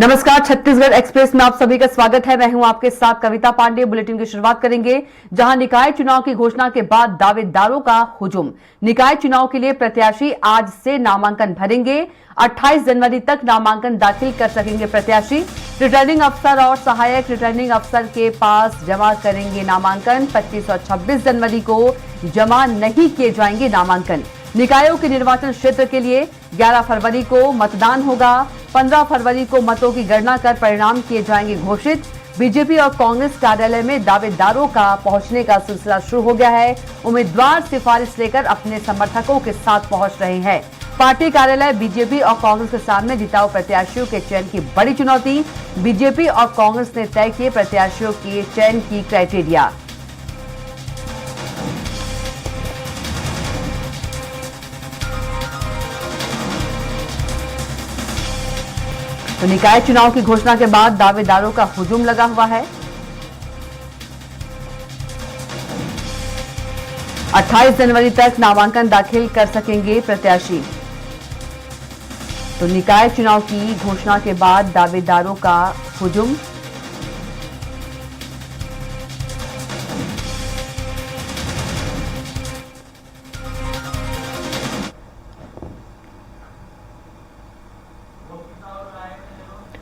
नमस्कार, छत्तीसगढ़ एक्सप्रेस में आप सभी का स्वागत है। मैं हूं आपके साथ कविता पांडे। बुलेटिन की शुरुआत करेंगे जहां निकाय चुनाव की घोषणा के बाद दावेदारों का हुजूम। निकाय चुनाव के लिए प्रत्याशी आज से नामांकन भरेंगे। 28 जनवरी तक नामांकन दाखिल कर सकेंगे प्रत्याशी। रिटर्निंग अफसर और सहायक रिटर्निंग अफसर के पास जमा करेंगे नामांकन। 25 और 26 जनवरी को जमा नहीं किए जाएंगे नामांकन। निकायों के निर्वाचन क्षेत्र के लिए 11 फरवरी को मतदान होगा। 15 फरवरी को मतों की गणना कर परिणाम किए जाएंगे घोषित। बीजेपी और कांग्रेस कार्यालय में दावेदारों का पहुंचने का सिलसिला शुरू हो गया है। उम्मीदवार सिफारिश लेकर अपने समर्थकों के साथ पहुंच रहे हैं। पार्टी कार्यालय बीजेपी और कांग्रेस के सामने जिताऊ प्रत्याशियों के चयन की बड़ी चुनौती। बीजेपी और कांग्रेस ने तय किए प्रत्याशियों के चयन की क्राइटेरिया। तो निकाय चुनाव की घोषणा के बाद दावेदारों का हुजूम लगा हुआ है। 28 जनवरी तक नामांकन दाखिल कर सकेंगे प्रत्याशी। तो निकाय चुनाव की घोषणा के बाद दावेदारों का हुजूम।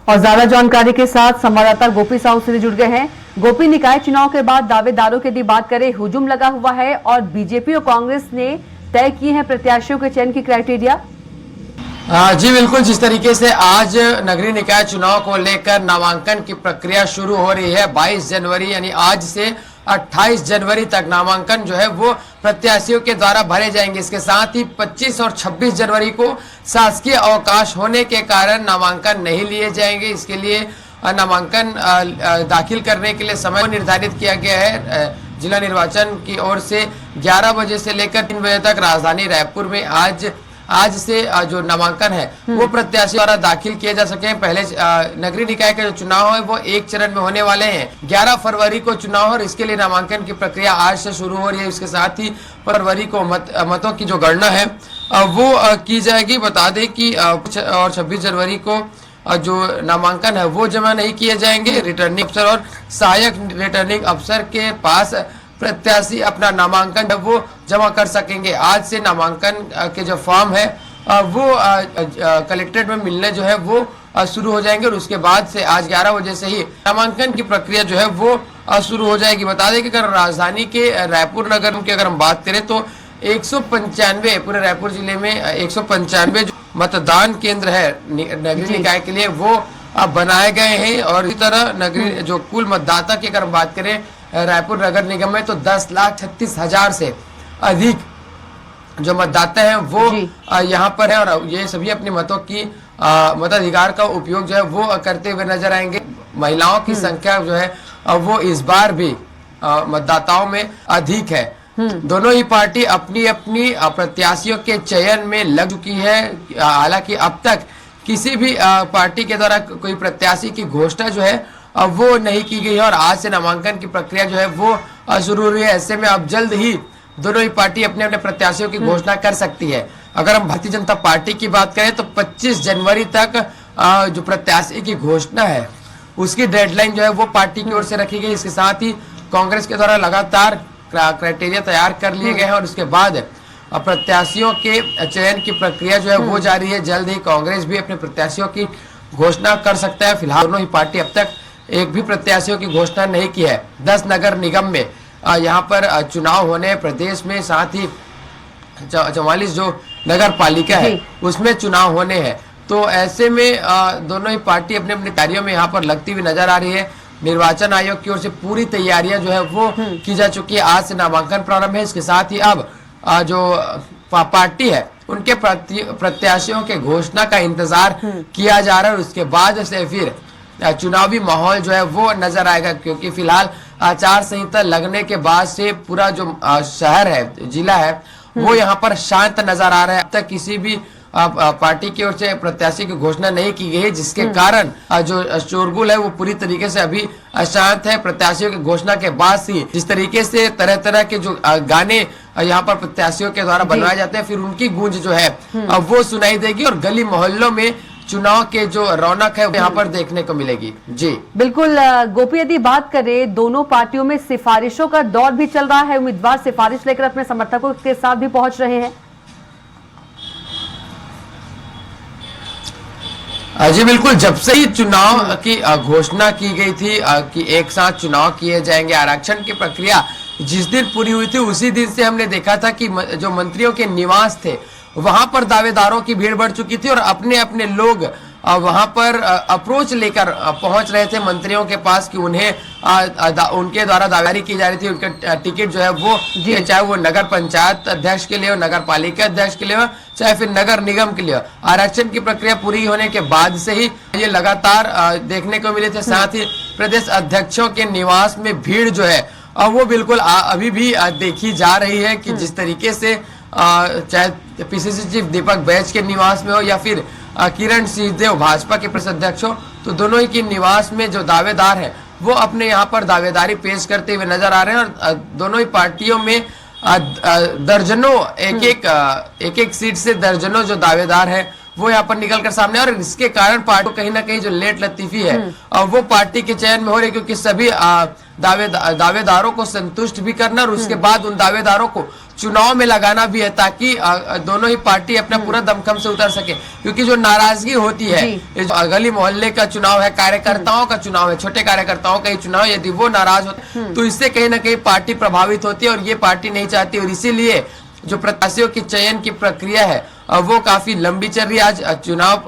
और ज्यादा जानकारी के साथ संवाददाता गोपी साहू से जुड़ गए हैं। गोपी, निकाय चुनाव के बाद दावेदारों की यदि बात करें, हुजूम लगा हुआ है और बीजेपी और कांग्रेस ने तय किए हैं प्रत्याशियों के चयन की क्राइटेरिया। जी बिल्कुल, जिस तरीके से आज नगरीय निकाय चुनाव को लेकर नामांकन की प्रक्रिया शुरू हो रही है 22 जनवरी यानी आज से 28 जनवरी तक नामांकन जो है वो प्रत्याशियों के द्वारा भरे जाएंगे। इसके साथ ही 25 और 26 जनवरी को शासकीय अवकाश होने के कारण नामांकन नहीं लिए जाएंगे। इसके लिए नामांकन दाखिल करने के लिए समय निर्धारित किया गया है। जिला निर्वाचन की ओर से 11 बजे से लेकर 3 बजे तक राजधानी रायपुर में आज से जो नामांकन है वो प्रत्याशी द्वारा दाखिल किए जा सके। पहले नगरीय निकाय के जो चुनाव है वो एक चरण में होने वाले हैं। 11 फरवरी को चुनाव है और इसके लिए नामांकन की प्रक्रिया आज से शुरू हो रही है। इसके साथ ही फरवरी को मतों की जो गणना है वो की जाएगी। बता दें कि और 26 जनवरी को जो नामांकन है वो जमा नहीं किए जाएंगे। रिटर्निंग अफसर और सहायक रिटर्निंग अफसर के पास प्रत्याशी अपना नामांकन वो जमा कर सकेंगे। आज से नामांकन के जो फॉर्म है वो कलेक्ट्रेट में मिलने जो है वो शुरू हो जाएंगे और उसके बाद से आज 11 बजे से ही नामांकन की प्रक्रिया जो है वो शुरू हो जाएगी। बता दें कि अगर राजधानी के रायपुर नगर की अगर हम बात करें तो 195 पूरे रायपुर जिले में 195 जो मतदान केंद्र है नगरीय निकाय के लिए वो बनाए गए हैं। और इसी तरह नगरीय जो कुल मतदाता की अगर हम बात करें रायपुर नगर निगम में तो 10,36,000 से अधिक जो मतदाता हैं वो यहाँ पर है और ये सभी अपने मतों की मताधिकार का उपयोग जो है वो करते हुए नजर आएंगे। महिलाओं की संख्या जो है वो इस बार भी मतदाताओं में अधिक है। दोनों ही पार्टी अपनी अपनी प्रत्याशियों के चयन में लग चुकी है। हालांकि अब तक किसी भी पार्टी के द्वारा कोई प्रत्याशी की घोषणा जो है वो नहीं की गई है और आज से नामांकन की प्रक्रिया जो है वो शुरू हो रही है। ऐसे में अब जल्द ही दोनों ही पार्टी अपने अपने प्रत्याशियों की घोषणा कर सकती है। अगर हम भारतीय जनता पार्टी की बात करें तो 25 जनवरी तक जो प्रत्याशी की घोषणा है उसकी डेडलाइन जो है वो पार्टी की ओर से रखी गई। इसके साथ ही कांग्रेस के द्वारा लगातार क्राइटेरिया तैयार कर लिए गए हैं और उसके बाद प्रत्याशियों के चयन की प्रक्रिया जो है वो जारी है। जल्द ही कांग्रेस भी अपने प्रत्याशियों की घोषणा कर सकता है। फिलहाल दोनों ही पार्टी अब तक एक भी प्रत्याशियों की घोषणा नहीं की है। 10 नगर निगम में यहाँ पर चुनाव होने प्रदेश में, साथ ही 44 जो नगर पालिका है उसमें चुनाव होने हैं। तो ऐसे में दोनों ही पार्टी अपने अपने कार्यों में यहाँ पर लगती हुई नजर आ रही है। निर्वाचन आयोग की ओर से पूरी तैयारियां जो है वो की जा चुकी है। आज से नामांकन प्रारंभ है। इसके साथ ही अब जो पार्टी है उनके प्रत्याशियों के घोषणा का इंतजार किया जा रहा है और उसके बाद से फिर चुनावी माहौल जो है वो नजर आएगा। क्योंकि फिलहाल आचार संहिता लगने के बाद से पूरा जो शहर है, जिला है, वो यहाँ पर शांत नजर आ रहा है। अब तक किसी भी पार्टी की ओर से प्रत्याशी की घोषणा नहीं की गई है, जिसके कारण जो शोरगुल है वो पूरी तरीके से अभी अशांत है। प्रत्याशियों की घोषणा के बाद ही जिस तरीके से तरह तरह के जो गाने यहाँ पर प्रत्याशियों के द्वारा बनवाए जाते हैं, फिर उनकी गूंज जो है वो सुनाई देगी और गली मोहल्लों में चुनाव के जो रौनक है यहाँ पर देखने को मिलेगी। जी बिल्कुल गोपी, यदि बात करें दोनों पार्टियों में सिफारिशों का दौर भी चल रहा है, उम्मीदवार सिफारिश लेकर अपने समर्थकों के साथ भी पहुंच रहे हैं। जी बिल्कुल, जब से ही चुनाव की घोषणा की गई थी कि एक साथ चुनाव किए जाएंगे, आरक्षण की प्रक्रिया जिस दिन पूरी हुई थी उसी दिन से हमने देखा था कि जो मंत्रियों के निवास थे वहां पर दावेदारों की भीड़ बढ़ चुकी थी और अपने अपने लोग वहां पर अप्रोच लेकर पहुंच रहे थे मंत्रियों के पास कि उन्हें उनके द्वारा दावेदारी की जा रही थी। उनका टिकट जो है वो चाहे वो नगर पंचायत अध्यक्ष के लिए हो, नगर पालिका अध्यक्ष के लिए हो, चाहे फिर नगर निगम के लिए हो। आरक्षण की प्रक्रिया पूरी होने के बाद से ही ये लगातार देखने को मिले थे। साथ ही प्रदेश अध्यक्षों के निवास में भीड़ जो है वो बिल्कुल अभी भी देखी जा रही है कि जिस तरीके से चाहे पीसीसी चीफ दीपक बैज के निवास में हो या फिर किरण सिंहदेव भाजपा के प्रदेश अध्यक्ष हो, तो दोनों ही के निवास में जो दावेदार है वो अपने यहाँ पर दावेदारी पेश करते हुए नजर आ रहे हैं। और दोनों ही पार्टियों में दर्जनों एक एक सीट से दर्जनों जो दावेदार है वो यहाँ पर निकल कर सामने। और इसके कारण पार्टी को कहीं ना कहीं जो लेट लतीफी है वो पार्टी के चयन में हो रही, क्योंकि सभी दावेदारों को संतुष्ट भी करना और उसके बाद उन दावेदारों को चुनाव में लगाना भी है, ताकि दोनों ही पार्टी अपना पूरा दमखम से उतर सके। क्योंकि जो नाराजगी होती है, ये जो गली मोहल्ले का चुनाव है, कार्यकर्ताओं का चुनाव है, छोटे कार्यकर्ताओं का ही चुनाव, यदि वो नाराज होते तो इससे कहीं ना कहीं पार्टी प्रभावित होती है और ये पार्टी नहीं चाहती। और इसीलिए जो प्रत्याशियों की चयन की प्रक्रिया है वो काफी लंबी चल रही है। आज चुनाव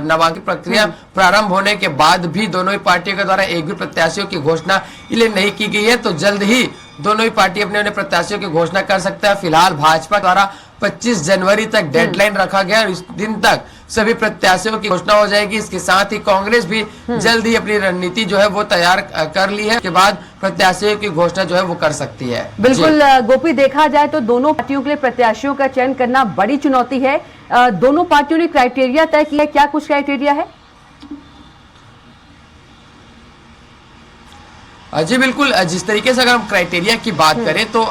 नामांकन प्रक्रिया प्रारंभ होने के बाद भी दोनों ही पार्टियों के द्वारा एक भी प्रत्याशियों की घोषणा इसलिए नहीं की गई है, तो जल्द ही दोनों ही पार्टी अपने अपने प्रत्याशियों की घोषणा कर सकता है। फिलहाल भाजपा द्वारा 25 जनवरी तक डेडलाइन रखा गया और इस दिन तक सभी प्रत्याशियों की घोषणा हो जाएगी। इसके साथ ही कांग्रेस भी जल्द ही अपनी रणनीति जो है वो तैयार कर ली है, उसके बाद प्रत्याशियों की घोषणा जो है वो कर सकती है। बिल्कुल गोपी, देखा जाए तो दोनों पार्टियों के लिए प्रत्याशियों का चयन करना बड़ी चुनौती है। दोनों पार्टियों ने क्राइटेरिया तय किया है, क्या कुछ क्राइटेरिया है? जी बिल्कुल, जिस तरीके से अगर हम क्राइटेरिया की बात करें तो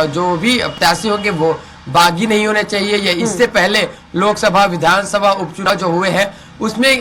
जो भी प्रत्याशी होंगे वो बागी नहीं होने चाहिए। या इससे पहले लोकसभा विधानसभा उपचुनाव जो हुए हैं उसमें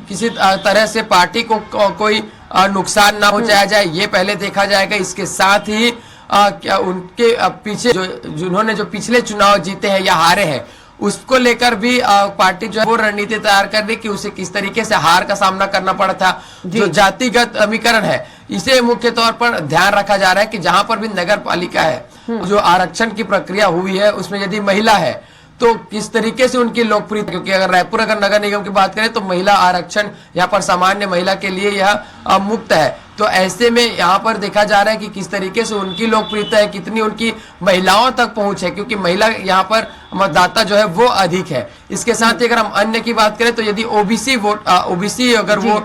किसी तरह से पार्टी को कोई नुकसान ना पहुंचाया जाए, ये पहले देखा जाएगा। इसके साथ ही क्या उनके पीछे जिन्होंने जो पिछले चुनाव जीते हैं या हारे हैं उसको लेकर भी पार्टी जो है वो रणनीति तैयार कर रही कि उसे किस तरीके से हार का सामना करना पड़ा था। जो जातिगत समीकरण है इसे मुख्य तौर पर ध्यान रखा जा रहा है कि जहां पर भी नगर पालिका है, जो आरक्षण की प्रक्रिया हुई है उसमें यदि महिला है तो किस तरीके से उनकी लोकप्रियता, क्योंकि अगर रायपुर अगर नगर निगम की बात करें तो महिला आरक्षण यहाँ पर सामान्य महिला के लिए यह मुक्त है। तो ऐसे में यहाँ पर देखा जा रहा है कि किस तरीके से उनकी लोकप्रियता है, कितनी उनकी महिलाओं तक पहुंच है, क्योंकि महिला यहाँ पर मतदाता जो है वो अधिक है। इसके साथ ही अगर हम अन्य की बात करें तो यदि ओबीसी अगर वो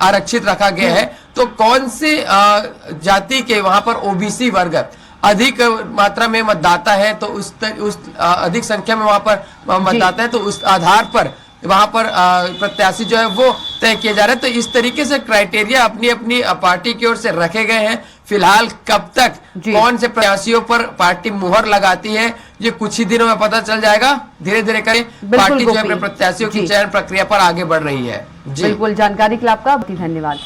आरक्षित रखा गया है तो कौन से जाति के वहां पर ओबीसी वर्ग अधिक मात्रा में मतदाता है तो उस अधिक संख्या में वहां पर मतदाता है तो उस आधार पर वहां पर प्रत्याशी जो है वो तय किए जा रहे हैं। तो इस तरीके से क्राइटेरिया अपनी अपनी पार्टी की ओर से रखे गए हैं। फिलहाल कब तक कौन से प्रत्याशियों पर पार्टी मुहर लगाती है ये कुछ ही दिनों में पता चल जाएगा। धीरे धीरे करें पार्टी जो है अपने प्रत्याशियों की चयन प्रक्रिया पर आगे बढ़ रही है। बिल्कुल, जानकारी के लिए आपका बहुत धन्यवाद।